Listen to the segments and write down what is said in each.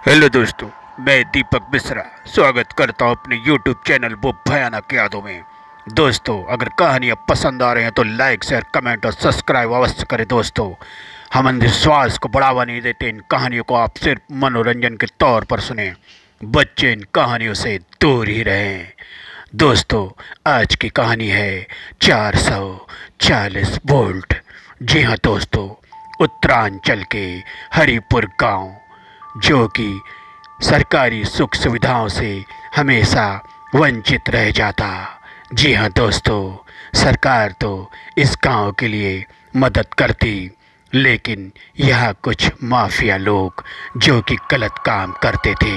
Hello दोस्तों, मैं दीपक मिश्रा स्वागत करता हूं अपने YouTube चैनल वो भयानक यादों में। दोस्तों, अगर कहानियां पसंद आ रही हैं तो लाइक शेयर कमेंट और सब्सक्राइब अवश्य करें। दोस्तों, हम अंधविश्वास को बढ़ावा नहीं देते। इन कहानियों को आप सिर्फ मनोरंजन के तौर पर सुने। बच्चे इन कहानियों से दूर ही रहें। दोस्तों, आज की कहानी है 440 वोल्ट। जी हाँ दोस्तों, उत्तरांचल के हरिपुर गांव, जो कि सरकारी सुख सुविधाओं से हमेशा वंचित रह जाता। जी हाँ दोस्तों, सरकार तो इस गांव के लिए मदद करती, लेकिन यहाँ कुछ माफिया लोग जो कि गलत काम करते थे,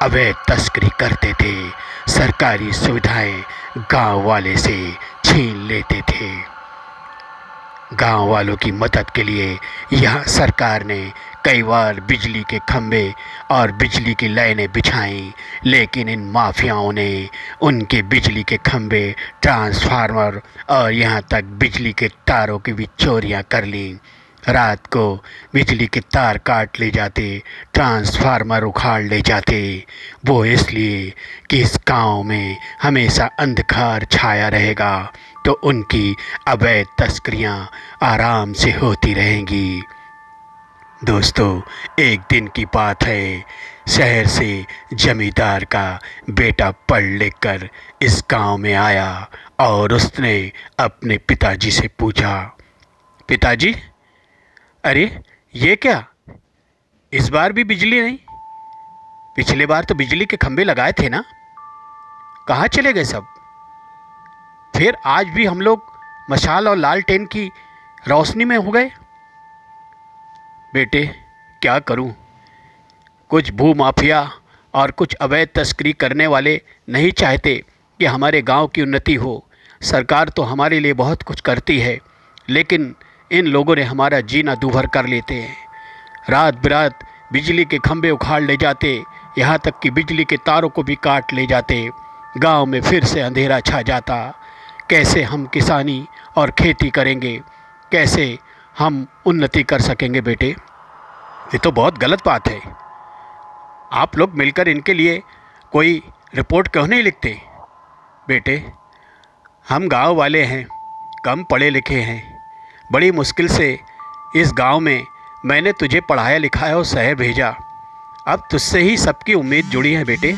अवैध तस्करी करते थे, सरकारी सुविधाएं गांव वाले से छीन लेते थे। गांव वालों की मदद के लिए यहाँ सरकार ने कई बार बिजली के खंभे और बिजली की लाइनें बिछाईं, लेकिन इन माफियाओं ने उनके बिजली के खंभे, ट्रांसफार्मर और यहाँ तक बिजली के तारों की भी चोरियाँ कर लीं। रात को बिजली के तार काट ले जाते, ट्रांसफार्मर उखाड़ ले जाते। वो इसलिए कि इस गांव में हमेशा अंधकार छाया रहेगा, तो उनकी अवैध तस्करियां आराम से होती रहेंगी। दोस्तों, एक दिन की बात है, शहर से जमींदार का बेटा पढ़ लिख कर इस गांव में आया और उसने अपने पिताजी से पूछा, पिताजी, अरे ये क्या, इस बार भी बिजली नहीं? पिछले बार तो बिजली के खंभे लगाए थे ना, कहाँ चले गए सब? फिर आज भी हम लोग मशाल और लालटेन की रोशनी में हो गए। बेटे, क्या करूं? कुछ भू माफिया और कुछ अवैध तस्करी करने वाले नहीं चाहते कि हमारे गांव की उन्नति हो। सरकार तो हमारे लिए बहुत कुछ करती है, लेकिन इन लोगों ने हमारा जीना दूभर कर लेते हैं। रात बिरात बिजली के खंभे उखाड़ ले जाते, यहाँ तक कि बिजली के तारों को भी काट ले जाते। गांव में फिर से अंधेरा छा जाता। कैसे हम किसानी और खेती करेंगे? कैसे हम उन्नति कर सकेंगे? बेटे, ये तो बहुत गलत बात है। आप लोग मिलकर इनके लिए कोई रिपोर्ट क्यों नहीं लिखते? बेटे, हम गांव वाले हैं, कम पढ़े लिखे हैं। बड़ी मुश्किल से इस गांव में मैंने तुझे पढ़ाया लिखाया और शहर भेजा। अब तुझसे ही सबकी उम्मीद जुड़ी है। बेटे,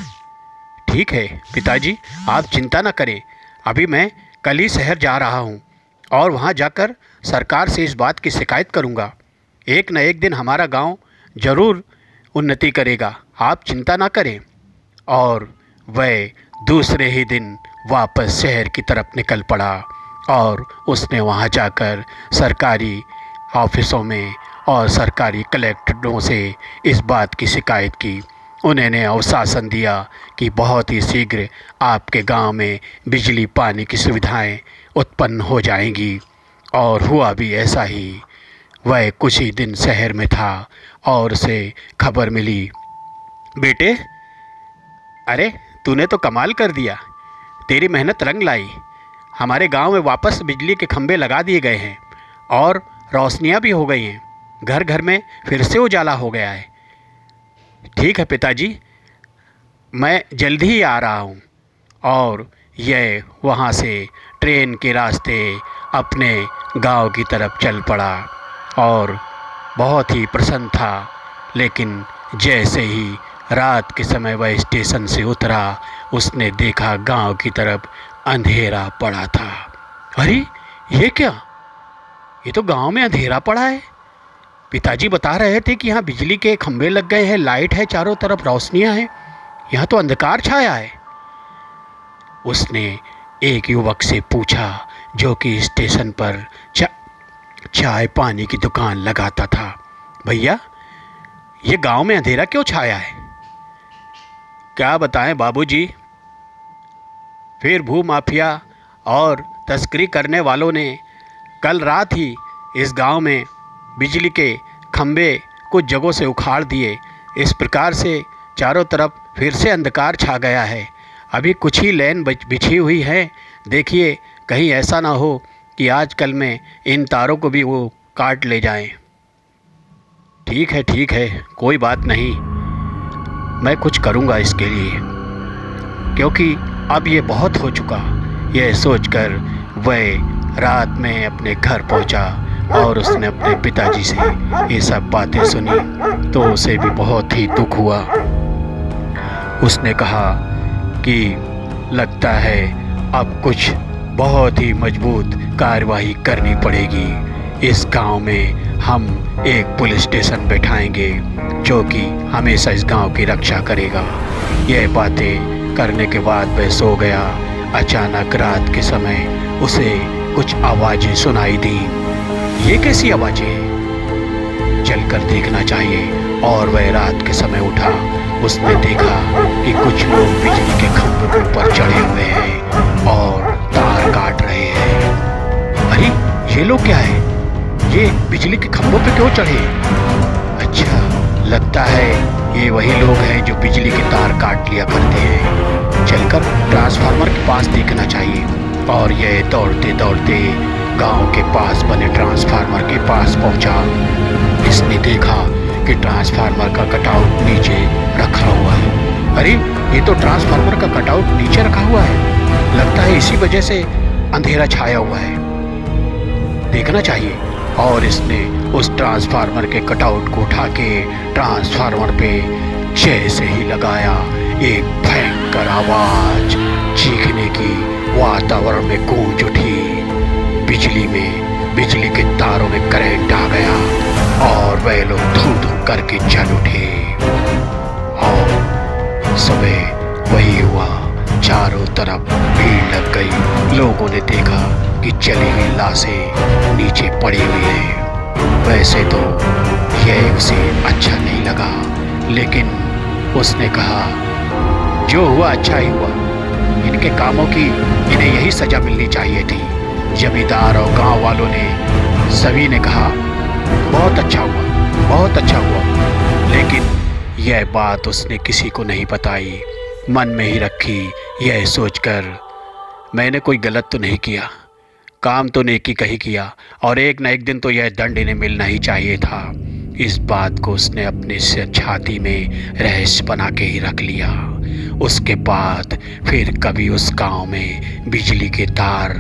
ठीक है पिताजी, आप चिंता न करें। अभी मैं कल ही शहर जा रहा हूँ और वहाँ जाकर सरकार से इस बात की शिकायत करूँगा। एक न एक दिन हमारा गांव ज़रूर उन्नति करेगा, आप चिंता ना करें। और वह दूसरे ही दिन वापस शहर की तरफ निकल पड़ा और उसने वहाँ जाकर सरकारी ऑफिसों में और सरकारी कलेक्टरों से इस बात की शिकायत की। उन्होंने आश्वासन दिया कि बहुत ही शीघ्र आपके गांव में बिजली पानी की सुविधाएं उत्पन्न हो जाएंगी। और हुआ भी ऐसा ही। वह कुछ ही दिन शहर में था और उसे खबर मिली, बेटे, अरे तूने तो कमाल कर दिया, तेरी मेहनत रंग लाई। हमारे गांव में वापस बिजली के खंभे लगा दिए गए हैं और रोशनियां भी हो गई हैं। घर घर में फिर से उजाला हो गया है। ठीक है पिताजी, मैं जल्दी ही आ रहा हूँ। और यह वहाँ से ट्रेन के रास्ते अपने गांव की तरफ चल पड़ा और बहुत ही प्रसन्न था। लेकिन जैसे ही रात के समय वह स्टेशन से उतरा, उसने देखा गांव की तरफ अंधेरा पड़ा था। अरे ये क्या, ये तो गांव में अंधेरा पड़ा है। पिताजी बता रहे थे कि यहाँ बिजली के खंभे लग गए हैं, लाइट है, चारों तरफ रोशनियाँ हैं, यहाँ तो अंधकार छाया है। उसने एक युवक से पूछा जो कि स्टेशन पर चाय पानी की दुकान लगाता था, भैया ये गांव में अंधेरा क्यों छाया है? क्या बताएं बाबूजी, फिर भू माफिया और तस्करी करने वालों ने कल रात ही इस गांव में बिजली के खंभे कुछ जगहों से उखाड़ दिए। इस प्रकार से चारों तरफ फिर से अंधकार छा गया है। अभी कुछ ही लाइन बिछी हुई है। देखिए कहीं ऐसा ना हो कि आजकल में इन तारों को भी वो काट ले जाएं। ठीक है, कोई बात नहीं। मैं कुछ करूँगा इसके लिए, क्योंकि अब ये बहुत हो चुका। यह सोचकर वह रात में अपने घर पहुंचा और उसने अपने पिताजी से ये सब बातें सुनी तो उसे भी बहुत ही दुख हुआ। उसने कहा कि लगता है अब कुछ बहुत ही मजबूत कार्रवाई करनी पड़ेगी। इस गांव में हम एक पुलिस स्टेशन बैठाएंगे जो कि हमेशा इस गांव की रक्षा करेगा। यह बातें करने के बाद वह सो गया। अचानक रात के समय उसे कुछ आवाज़ें सुनाई दी। ये कैसी आवाज़ें हैं? चलकर देखना चाहिए। और वह रात के समय उठा। उसने देखा कि कुछ लोग बिजली के खंभे के ऊपर चढ़े हुए हैं और तार काट रहे हैं। अरे ये लोग क्या है? ये बिजली के खंभों पे क्यों चढ़े? अच्छा, लगता है ये वही लोग हैं जो बिजली के तार काट लिया करते हैं। चलकर ट्रांसफार्मर के पास देखना चाहिए। और यह दौड़ते दौड़ते गांव के पास बने ट्रांसफार्मर के पास पहुंचा। इसने देखा कि ट्रांसफार्मर का कटआउट नीचे रखा हुआ है। अरे ये तो ट्रांसफार्मर का कटआउट नीचे रखा हुआ है। लगता है इसी वजह से अंधेरा छाया हुआ है। देखना चाहिए। और इसने उस ट्रांसफार्मर के कटआउट को उठा के ट्रांसफार्मर पे जैसे ही लगाया, एक भयंकर आवाज चीखने की वातावरण में गूंज उठी। बिजली के तारों में करंट आ गया और वह लोग धू धू करके जल उठे। और सुबह वही हुआ। चारों तरफ भीड़ लग गई। लोगों ने देखा कि जली हुई लाशें नीचे पड़ी हुई हैं। वैसे तो यह उसे अच्छा नहीं लगा, लेकिन उसने कहा जो हुआ अच्छा ही हुआ। इनके कामों की इन्हें यही सजा मिलनी चाहिए थी। जमींदार और गांव वालों ने सभी ने कहा बहुत अच्छा हुआ, बहुत अच्छा हुआ। लेकिन यह बात उसने किसी को नहीं बताई, मन में ही रखी, यह सोचकर मैंने कोई गलत तो नहीं किया, काम तो नेकी का ही किया और एक न एक दिन तो यह दंड इन्हें मिलना ही चाहिए था। इस बात को उसने अपने से छाती में रहस्य बना के ही रख लिया। उसके बाद फिर कभी उस गांव में बिजली के तार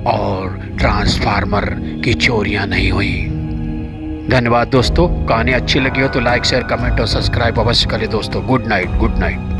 और ट्रांसफार्मर की चोरियां नहीं हुई। धन्यवाद दोस्तों। कहानी अच्छी लगी हो तो लाइक शेयर कमेंट और सब्सक्राइब अवश्य करें दोस्तों। Good night, good night.